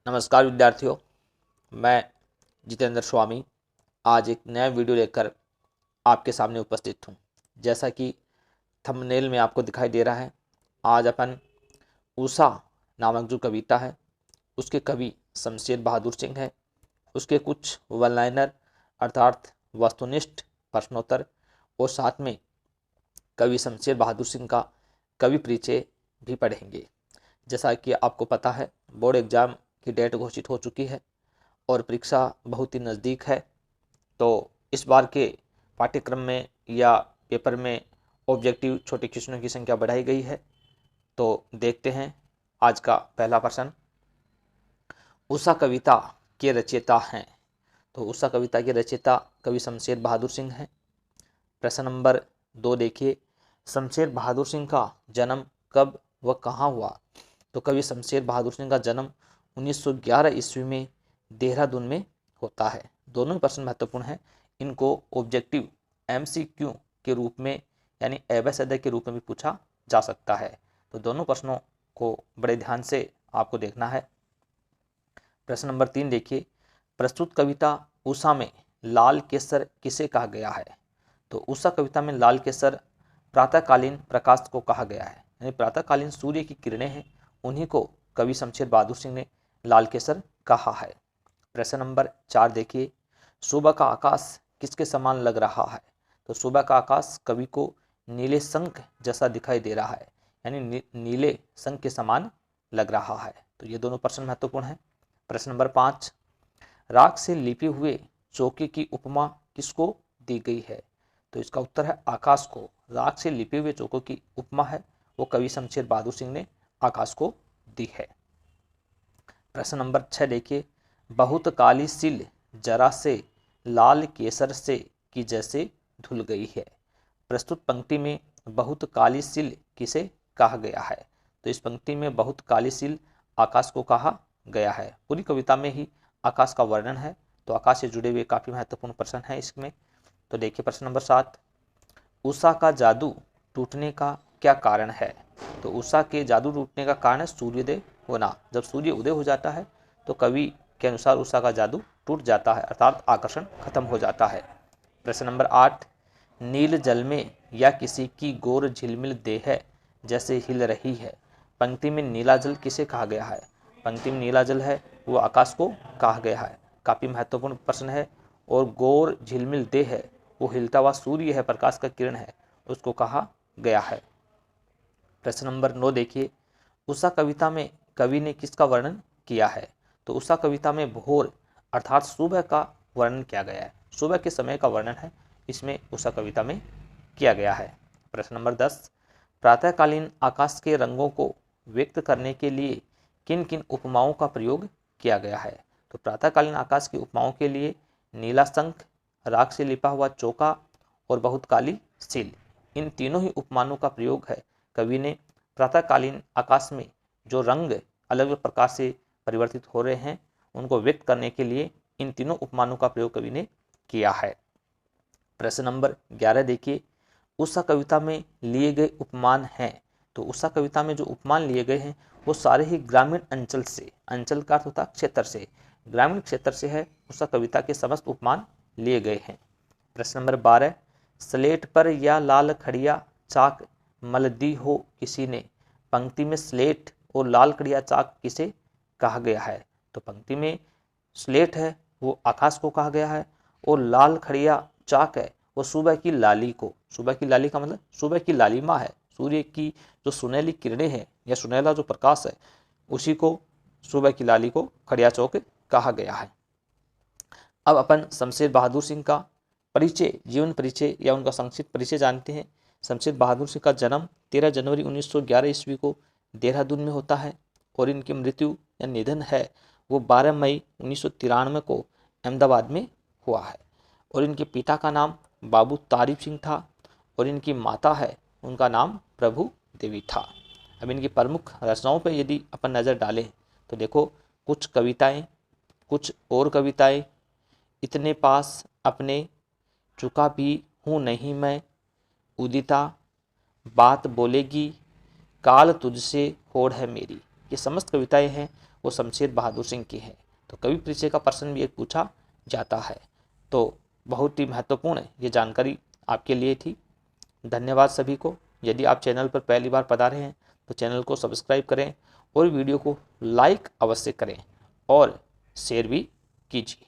नमस्कार विद्यार्थियों, मैं जितेंद्र स्वामी आज एक नया वीडियो लेकर आपके सामने उपस्थित हूँ। जैसा कि थंबनेल में आपको दिखाई दे रहा है, आज अपन उषा नामक जो कविता है उसके कवि शमशेर बहादुर सिंह है, उसके कुछ वन लाइनर अर्थात वस्तुनिष्ठ प्रश्नोत्तर और साथ में कवि शमशेर बहादुर सिंह का कवि परिचय भी पढ़ेंगे। जैसा कि आपको पता है, बोर्ड एग्जाम की डेट घोषित हो चुकी है और परीक्षा बहुत ही नज़दीक है। तो इस बार के पाठ्यक्रम में या पेपर में ऑब्जेक्टिव छोटे क्वेश्चनों की संख्या बढ़ाई गई है। तो देखते हैं आज का पहला प्रश्न। उषा कविता के रचयिता हैं। तो उषा कविता के रचयिता कवि शमशेर बहादुर सिंह हैं। प्रश्न नंबर 2 देखिए, शमशेर बहादुर सिंह का जन्म कब व कहाँ हुआ। तो कवि शमशेर बहादुर सिंह का जन्म 1911 ईस्वी में देहरादून में होता है। दोनों ही प्रश्न महत्वपूर्ण हैं। इनको ऑब्जेक्टिव एमसीक्यू के रूप में यानी एवं के रूप में भी पूछा जा सकता है। तो दोनों प्रश्नों को बड़े ध्यान से आपको देखना है। प्रश्न नंबर 3 देखिए, प्रस्तुत कविता उषा में लाल केसर किसे कहा गया है। तो उषा कविता में लाल केसर प्रातःकालीन प्रकाश को कहा गया है, यानी प्रातःकालीन सूर्य की किरणें हैं, उन्हीं को कवि शमशेर बहादुर सिंह ने लाल केसर कहा है। प्रश्न नंबर 4 देखिए, सुबह का आकाश किसके समान लग रहा है। तो सुबह का आकाश कवि को नीले शंख जैसा दिखाई दे रहा है, यानी नीले शंख के समान लग रहा है। तो ये दोनों प्रश्न महत्वपूर्ण हैं। प्रश्न नंबर 5, राख से लिपे हुए चौके की उपमा किसको दी गई है। तो इसका उत्तर है आकाश को। राख से लिपे हुए चौकों की उपमा है वो कवि शमशेर बहादुर सिंह ने आकाश को दी है। प्रश्न नंबर 6 देखिए, बहुत काली सिल जरा से लाल केसर से की जैसे धुल गई है। प्रस्तुत पंक्ति में बहुत काली सिल किसे कहा गया है। तो इस पंक्ति में बहुत काली सिल आकाश को कहा गया है। पूरी कविता में ही आकाश का वर्णन है, तो आकाश से जुड़े हुए काफी महत्वपूर्ण प्रश्न है इसमें। तो देखिए प्रश्न नंबर 7, उषा का जादू टूटने का क्या कारण है। तो उषा के जादू टूटने का कारण है सूर्योदय होना। जब सूर्य उदय हो जाता है तो कवि के अनुसार उषा का जादू टूट जाता है, अर्थात आकर्षण खत्म हो जाता है। प्रश्न नंबर 8, नील जल में या किसी की गोर झिलमिल देह जैसे हिल रही है। पंक्ति में नीला जल किसे कहा गया है। पंक्ति में नीला जल है वो आकाश को कहा गया है। काफी महत्वपूर्ण प्रश्न है। और गोर झिलमिल देह है वो हिलता हुआ सूर्य है, प्रकाश का किरण है, उसको कहा गया है। प्रश्न नंबर 9 देखिए, उषा कविता में कवि ने किसका वर्णन किया है। तो उषा कविता में भोर अर्थात सुबह का वर्णन किया गया है। सुबह के समय का वर्णन है इसमें उषा कविता में किया गया है। प्रश्न नंबर 10, प्रातःकालीन आकाश के रंगों को व्यक्त करने के लिए किन किन उपमाओं का प्रयोग किया गया है। तो प्रातःकालीन आकाश की उपमाओं के लिए नीला शंख, राख से लिपा हुआ चौका और बहुत काली सील, इन तीनों ही उपमानों का प्रयोग है कवि ने प्रातःकालीन आकाश में जो रंग अलग अलग प्रकार से परिवर्तित हो रहे हैं उनको व्यक्त करने के लिए इन तीनों उपमानों का प्रयोग कवि ने किया है। प्रश्न नंबर 11 देखिए, उषा कविता में लिए गए उपमान हैं। तो उषा कविता में जो उपमान लिए गए हैं वो सारे ही ग्रामीण अंचल से, अंचल का अर्थ होता है क्षेत्र से, ग्रामीण क्षेत्र से है। उषा कविता के समस्त उपमान लिए गए हैं। प्रश्न नंबर 12, स्लेट पर या लाल खड़िया चाक मल दी हो किसी ने। पंक्ति में स्लेट और लाल खड़िया चाक किसे कहा गया है। तो पंक्ति में स्लेट है वो आकाश को कहा गया है और लाल खड़िया चाक है वो सुबह की लाली को, सुबह की लाली का मतलब सुबह की लालिमा है, सूर्य की जो सुनहली किरणें हैं या सुनहला जो प्रकाश है उसी को सुबह की लाली को खड़िया चौक कहा गया है। अब अपन शमशेर बहादुर सिंह का परिचय, जीवन परिचय या उनका संक्षिप्त परिचय जानते हैं। शमशेर बहादुर सिंह का जन्म 13 जनवरी 1911 ईस्वी को देहरादून में होता है और इनकी मृत्यु या निधन है वो 12 मई 1993 को अहमदाबाद में हुआ है। और इनके पिता का नाम बाबू तारिफ सिंह था और इनकी माता है उनका नाम प्रभु देवी था। अब इनकी प्रमुख रचनाओं पर यदि अपन नज़र डालें तो देखो कुछ कविताएं, कुछ और कविताएं, इतने पास अपने चुका भी हूँ नहीं मैं, उदिता, बात बोलेगी, काल तुझसे होड़ है मेरी, ये समस्त कविताएं हैं वो शमशेर बहादुर सिंह की हैं। तो कवि परिचय का प्रश्न भी एक पूछा जाता है। तो बहुत ही महत्वपूर्ण ये जानकारी आपके लिए थी। धन्यवाद सभी को। यदि आप चैनल पर पहली बार पधारे हैं तो चैनल को सब्सक्राइब करें और वीडियो को लाइक अवश्य करें और शेयर भी कीजिए।